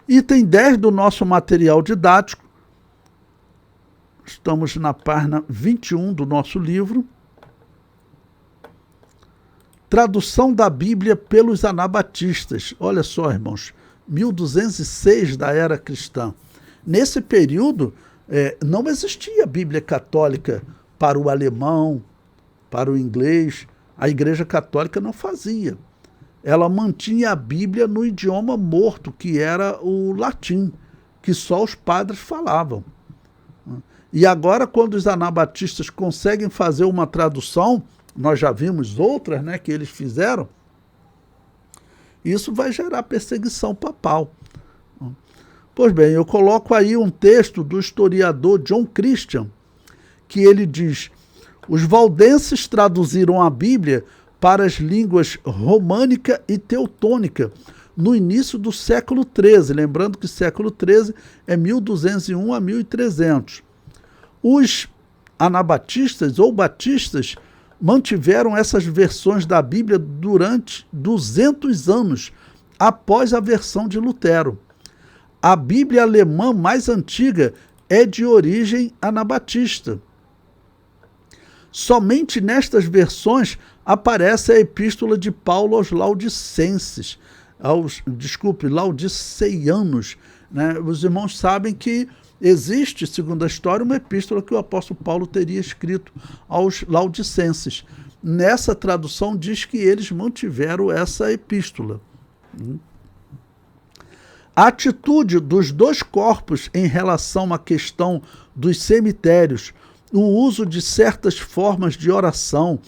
Item 10 do nosso material didático. Estamos na página 21 do nosso livro. Tradução da Bíblia pelos anabatistas. Olha só, irmãos, 1206 da era cristã. Nesse período, não existia Bíblia católica para o alemão, para o inglês. A Igreja Católica não fazia. Ela mantinha a Bíblia no idioma morto, que era o latim, que só os padres falavam. E agora, quando os anabatistas conseguem fazer uma tradução, nós já vimos outras, né, que eles fizeram, isso vai gerar perseguição papal. Pois bem, eu coloco aí um texto do historiador John Christian, que ele diz: os valdenses traduziram a Bíblia para as línguas românica e teutônica no início do século XIII, lembrando que século XIII é 1201 a 1300. Os anabatistas ou batistas mantiveram essas versões da Bíblia durante 200 anos após a versão de Lutero. A Bíblia alemã mais antiga é de origem anabatista. Somente nestas versões aparece a epístola de Paulo aos laodicenses, laodiceanos, né? Os irmãos sabem que existe, segundo a história, uma epístola que o apóstolo Paulo teria escrito aos laodicenses. Nessa tradução diz que eles mantiveram essa epístola. A atitude dos dois corpos em relação à questão dos cemitérios, o uso de certas formas de oração,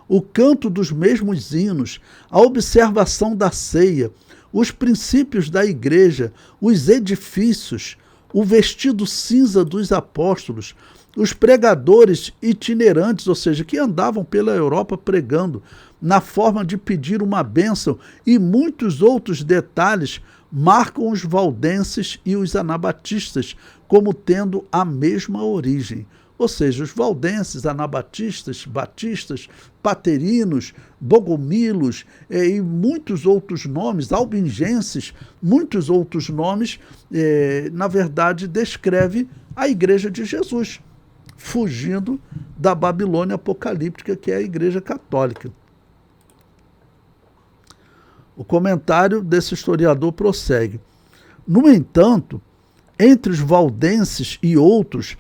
o canto dos mesmos hinos, a observação da ceia, os princípios da igreja, os edifícios, o vestido cinza dos apóstolos, os pregadores itinerantes, ou seja, que andavam pela Europa pregando, na forma de pedir uma bênção, e muitos outros detalhes marcam os valdenses e os anabatistas como tendo a mesma origem. Ou seja, os valdenses, anabatistas, batistas, paterinos, bogomilos e muitos outros nomes, albingenses, muitos outros nomes, na verdade, descreve a Igreja de Jesus, fugindo da Babilônia apocalíptica, que é a Igreja Católica. O comentário desse historiador prossegue. No entanto, entre os valdenses e outros,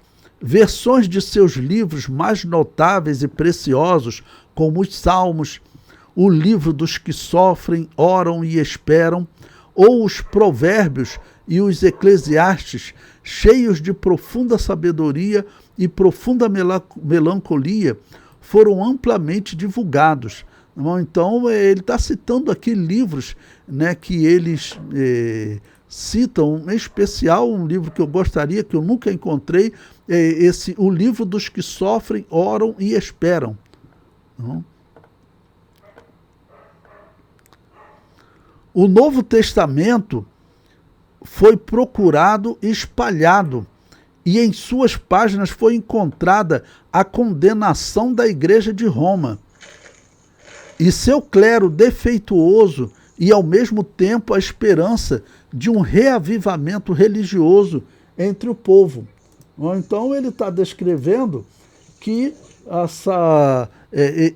versões de seus livros mais notáveis e preciosos, como os Salmos, o livro dos que sofrem, oram e esperam, ou os Provérbios e os Eclesiastes, cheios de profunda sabedoria e profunda melancolia, foram amplamente divulgados. Então, ele está citando aqui livros, né, que eles citam, em especial um livro que eu gostaria, que eu nunca encontrei, o livro dos que sofrem, oram e esperam. O Novo Testamento foi procurado e espalhado, e em suas páginas foi encontrada a condenação da Igreja de Roma e seu clero defeituoso, e ao mesmo tempo a esperança de um reavivamento religioso entre o povo. Então ele está descrevendo que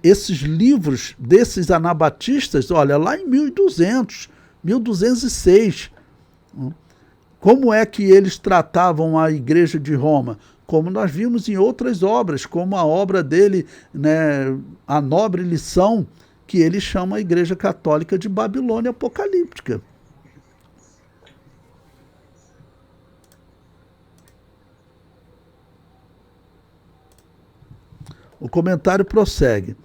esses livros desses anabatistas, olha, lá em 1200, 1206, como é que eles tratavam a Igreja de Roma? Como nós vimos em outras obras, como a obra dele, né, A Nobre Lição, que ele chama a Igreja Católica de Babilônia Apocalíptica. O comentário prossegue.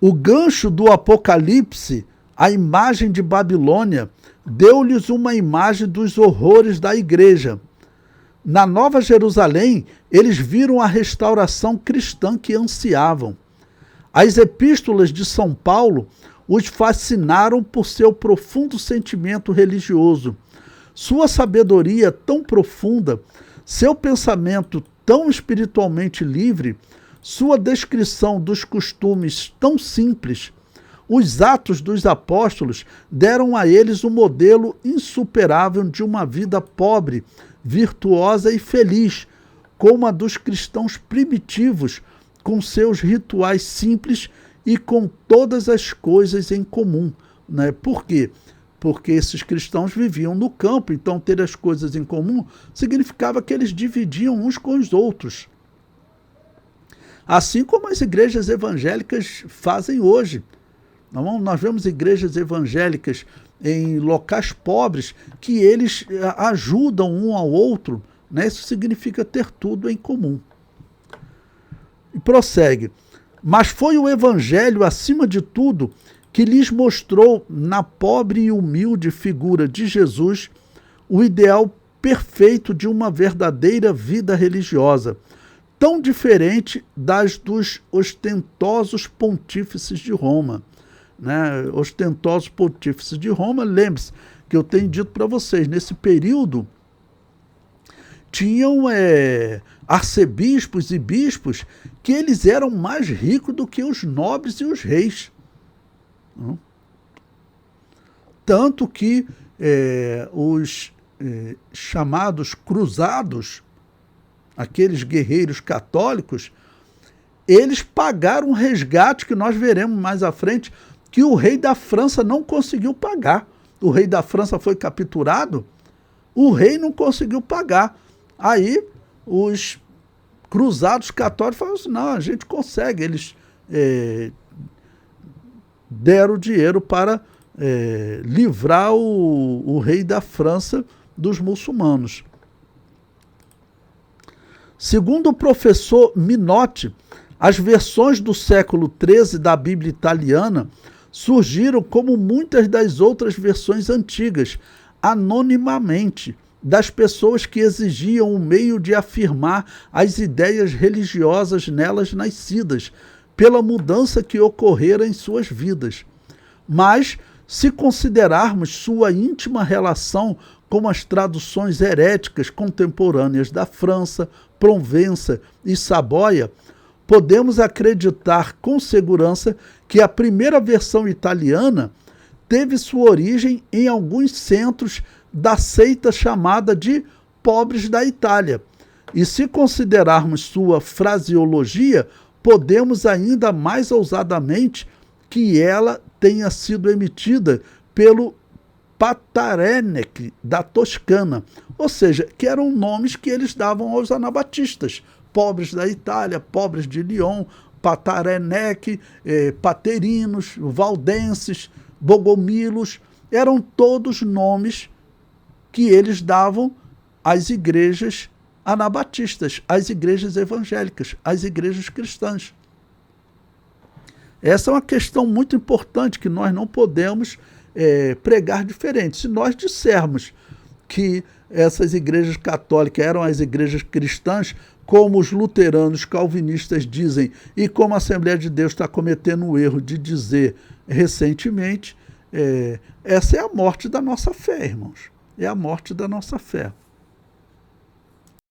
O gancho do Apocalipse, a imagem de Babilônia, deu-lhes uma imagem dos horrores da igreja. Na Nova Jerusalém, eles viram a restauração cristã que ansiavam. As epístolas de São Paulo os fascinaram por seu profundo sentimento religioso. Sua sabedoria tão profunda, seu pensamento tão espiritualmente livre, sua descrição dos costumes tão simples, Os Atos dos Apóstolos deram a eles um modelo insuperável de uma vida pobre, virtuosa e feliz, como a dos cristãos primitivos, com seus rituais simples e com todas as coisas em comum. Né? Por quê? Porque esses cristãos viviam no campo, então ter as coisas em comum significava que eles dividiam uns com os outros. Assim como as igrejas evangélicas fazem hoje. Nós vemos igrejas evangélicas em locais pobres que eles ajudam um ao outro, né? Isso significa ter tudo em comum. E prossegue. Mas foi o evangelho, acima de tudo, que lhes mostrou na pobre e humilde figura de Jesus o ideal perfeito de uma verdadeira vida religiosa, tão diferente das dos ostentosos pontífices de Roma. Né? Ostentosos pontífices de Roma, lembre-se que eu tenho dito para vocês, nesse período tinham arcebispos e bispos que eles eram mais ricos do que os nobres e os reis. Tanto que os chamados cruzados, aqueles guerreiros católicos, eles pagaram um resgate que nós veremos mais à frente, que o rei da França não conseguiu pagar. O rei da França foi capturado, o rei não conseguiu pagar. Aí os cruzados católicos falaram assim, não, a gente consegue. Eles deram dinheiro para livrar o rei da França dos muçulmanos. Segundo o professor Minotti, as versões do século XIII da Bíblia italiana surgiram como muitas das outras versões antigas, anonimamente, das pessoas que exigiam um meio de afirmar as ideias religiosas nelas nascidas, pela mudança que ocorrera em suas vidas. Mas, se considerarmos sua íntima relação com as traduções heréticas contemporâneas da França, Provença e Saboia, podemos acreditar com segurança que a primeira versão italiana teve sua origem em alguns centros da seita chamada de pobres da Itália. E se considerarmos sua fraseologia, podemos ainda mais ousadamente que ela tenha sido emitida pelo Patarenec da Toscana, ou seja, que eram nomes que eles davam aos anabatistas, pobres da Itália, pobres de Lyon, Patarenec, Paterinos, Valdenses, Bogomilos, eram todos nomes que eles davam às igrejas anabatistas, às igrejas evangélicas, às igrejas cristãs. Essa é uma questão muito importante que nós não podemos pregar diferente. Se nós dissermos que essas igrejas católicas eram as igrejas cristãs, como os luteranos calvinistas dizem, e como a Assembleia de Deus está cometendo o erro de dizer recentemente, essa é a morte da nossa fé, irmãos. É a morte da nossa fé.